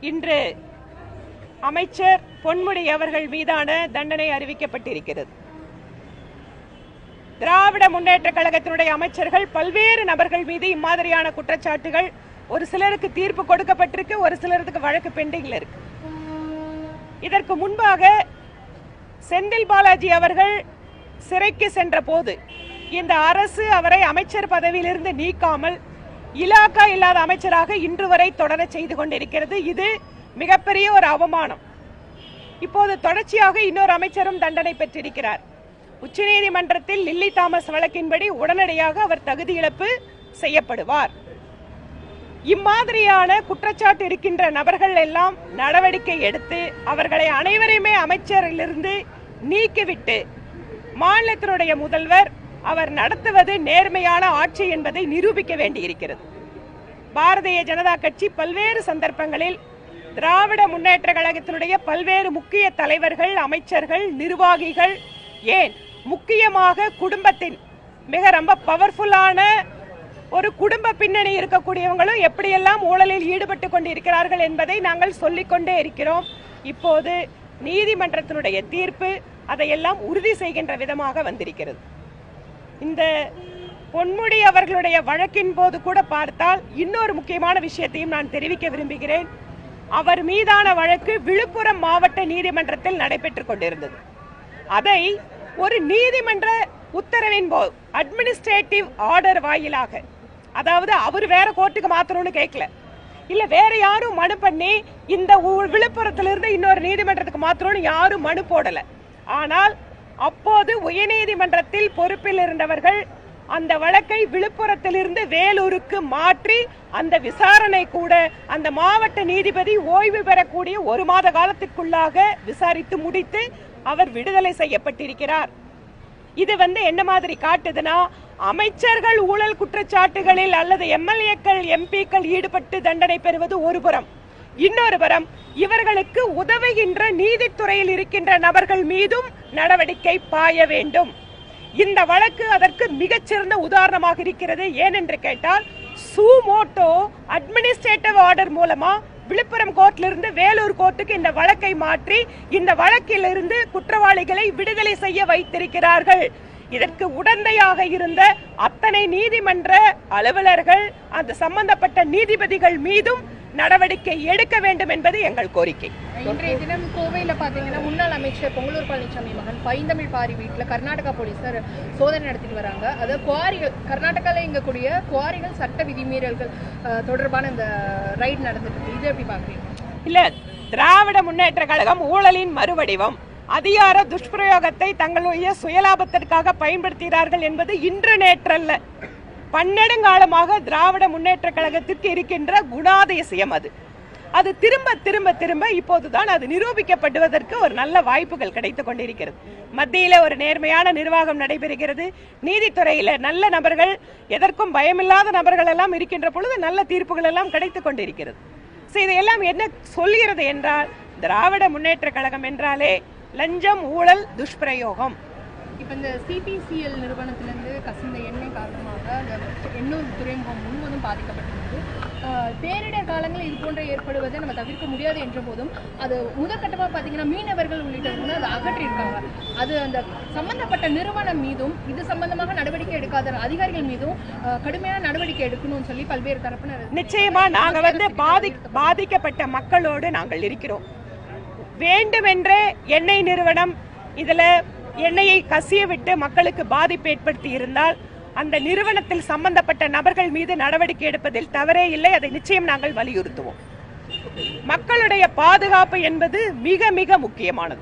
இன்று அமைச்சர் பொன்முடி அவர்கள் மீதான தண்டனை அறிவிக்கப்பட்டிருக்கிறது. திராவிட முன்னேற்ற கழகத்தினுடைய அமைச்சர்கள் பல்வேறு நபர்கள் மீது இம்மாதிரியான குற்றச்சாட்டுகள், ஒரு சிலருக்கு தீர்ப்பு கொடுக்கப்பட்டிருக்கு, ஒரு சிலருக்கு வழக்கு பெண்டிங்ல இருக்கு. இதற்கு முன்பாக செந்தில் பாலாஜி அவர்கள் சிறைக்கு சென்ற போது இந்த அரசு அவரை அமைச்சர் பதவியிலிருந்து நீக்காமல் இலாக்கா இல்லாத அமைச்சராக இன்று வரை தொடர செய்து கொண்டிருக்கிறது. இது மிகப்பெரிய ஒரு அவமானம். இப்போது தொடர்ச்சியாக இன்னொரு அமைச்சரும் தண்டனை பெற்றிருக்கிறார். உச்சநீதிமன்றத்தில் லில்லி தாமஸ் வழக்கின்படி உடனடியாக அவர் தகுதி இழப்பு செய்யப்படுவார். இம்மாதிரியான குற்றச்சாட்டு இருக்கின்ற நபர்கள் எல்லாம் நடவடிக்கை எடுத்து அவர்களை அனைவரையுமே அமைச்சரிலிருந்து நீக்கிவிட்டு மாநிலத்தினுடைய முதல்வர் அவர் நடத்துவது நேர்மையான ஆட்சி என்பதை நிரூபிக்க வேண்டியிருக்கிறது. பாரதிய ஜனதா கட்சி பல்வேறு சந்தர்ப்பங்களில் திராவிட முன்னேற்ற கழகத்தினுடைய பல்வேறு முக்கிய தலைவர்கள், அமைச்சர்கள், நிர்வாகிகள், ஏன் முக்கியமாக குடும்பத்தின் மிக ரொம்ப பவர்ஃபுல்லான ஒரு குடும்ப பின்னணி இருக்கக்கூடியவங்களும் எப்படியெல்லாம் ஊழலில் ஈடுபட்டு கொண்டிருக்கிறார்கள் என்பதை நாங்கள் சொல்லிக்கொண்டே இருக்கிறோம். இப்போது நீதிமன்றத்தினுடைய தீர்ப்பு அதையெல்லாம் உறுதி செய்கின்ற விதமாக வந்திருக்கிறது. இந்த பொன்முடி அவர்களுடைய வழக்கின் போது கூட பார்த்தால் இன்னொரு முக்கியமான விஷயத்தையும் நான் தெரிவிக்க விரும்புகிறேன். அவர் மீதான வழக்கு விழுப்புரம் மாவட்ட நீதிமன்றத்தில் நடைபெற்றுக் கொண்டிருந்தது. அதை ஒரு நீதிமன்ற உத்தரவின் போது அட்மினிஸ்ட்ரேட்டிவ் ஆர்டர் வாயிலாக, அதாவது அவர் வேற கோர்ட்டுக்கு மாத்தணும்னு கேட்கல, இல்ல வேற யாரும் மனு பண்ணி இந்த விழுப்புரத்திலிருந்து இன்னொரு நீதிமன்றத்துக்கு மாத்தணும்னு யாரும் மனு போடல. ஆனால் அப்போது உயர்நீதிமன்றத்தில் பொறுப்பில் இருந்தவர்கள் அந்த வழக்கை விழுப்புரத்திலிருந்து வேலூருக்கு மாற்றி அந்த விசாரணை கூட அந்த மாவட்ட நீதிபதி ஓய்வு பெறக்கூடிய 1 மாத காலத்திற்குள்ளாக விசாரித்து முடித்து அவர் விடுதலை செய்யப்பட்டிருக்கிறார். இது என்ன மாதிரி காட்டுதுன்னா, அமைச்சர்கள் ஊழல் குற்றச்சாட்டுகளில் அல்லது எம்எல்ஏக்கள், எம்பிக்கள் ஈடுபட்டு தண்டனை பெறுவது ஒரு புறம், இன்னொரு புறம் இவர்களுக்கு உதவுகின்ற நீதித்துறையில் இருக்கின்ற நபர்கள் மீதும் நடவடிக்கை பாய வேண்டும். இந்த வழக்கு அதற்கு மிகச்சிறந்த உதாரணமாக இருக்கிறது. ஏனென்று கேட்டால், சூமோட்டோ அட்மினிஸ்ட்ரேட்டிவ் ஆர்டர் மூலமா விழுப்புரம் கோர்ட்டிலிருந்து வேலூர் கோர்ட்டுக்கு இந்த வழக்கை மாற்றி இந்த வழக்கிலிருந்து குற்றவாளிகளை விடுதலை செய்ய வைத்திருக்கிறார்கள். இதற்கு உடந்தையாக இருந்த அத்தனை நீதிமன்ற அலுவலர்கள், அந்த சம்பந்தப்பட்ட நீதிபதிகள் மீதும் நடவடிக்கை எடுக்க வேண்டும் என்பது எங்கள் கோரிக்கை. இன்றைய தினம் கோவையில் பார்த்தீங்கன்னா முன்னாள் அமைச்சர் பொங்கலூர் பழனிசாமி மகன் பைந்தமிழ் பாரி வீட்டில் கர்நாடகா போலீசார் சோதனை நடத்திட்டு வராங்க. அது குவாரிகள், கர்நாடகாவில் இயங்கக்கூடிய குவாரிகள் சட்ட விதிமீறல்கள் தொடர்பான இந்த ரைடு நடந்துட்டு, இது எப்படி பார்க்குறீங்க? இல்ல, திராவிட முன்னேற்ற கழகம் ஊழலின் மறுவடிவம், அதிகார துஷ்பிரயோகத்தை தங்களுடைய சுயலாபத்திற்காக பயன்படுத்துகிறார்கள் என்பது இன்று நேற்றல்ல, பன்னெடுங்காலமாக திராவிட முன்னேற்ற கழகத்திற்கு இருக்கின்ற குணாதிசயம். அது திரும்ப திரும்ப திரும்ப இப்போதுதான் அது நிரூபிக்கப்படுவதற்கு ஒரு நல்ல வாய்ப்புகள் கிடைத்துக் கொண்டிருக்கிறது. மத்தியில ஒரு நேர்மையான நிர்வாகம் நடைபெறுகிறது. நீதித்துறையில நல்ல நபர்கள், எதற்கும் பயமில்லாத நபர்கள் எல்லாம் இருக்கின்ற பொழுது நல்ல தீர்ப்புகள் எல்லாம் கிடைத்துக் கொண்டிருக்கிறது. இதையெல்லாம் என்ன சொல்கிறது என்றால், திராவிட முன்னேற்ற கழகம் என்றாலே லஞ்சம், ஊழல், துஷ்பிரயோகம். இப்போ இந்த சிபிசிஎல் நிறுவனத்திலிருந்து கசிந்த எண்ணெய் காரணமாக அந்த எண்ணூர் துறைமுகம் முழுவதும் பாதிக்கப்பட்டிருந்தது. பேரிடர் காலங்களில் இது போன்ற ஏற்படுவதை நம்ம தவிர்க்க முடியாது என்ற போதும் அது முதற்கட்டமாக பார்த்தீங்கன்னா மீனவர்கள் உள்ளிட்டவங்க அதை அகற்றியிருக்காங்க. அது அந்த சம்பந்தப்பட்ட நிறுவனம் மீதும் இது சம்பந்தமாக நடவடிக்கை எடுக்காத அதிகாரிகள் மீதும் கடுமையான நடவடிக்கை எடுக்கணும்னு சொல்லி பல்வேறு தரப்பினர். நிச்சயமா நாங்க பாதிக்கப்பட்ட மக்களோடு நாங்கள் இருக்கிறோம். வேண்டுமென்றே எண்ணெய் நிறுவனம் இதுல எண்ணெயை கசிய விட்டு மக்களுக்கு பாதிப்பு ஏற்படுத்தி இருந்தால் அந்த நிறுவனத்தில் சம்பந்தப்பட்ட நபர்கள் மீது நடவடிக்கை எடுப்பதில் தவறே இல்லை. அதை நிச்சயம் நாங்கள் வலியுறுத்துவோம். மக்களுடைய பாதுகாப்பு என்பது மிக மிக முக்கியமானது.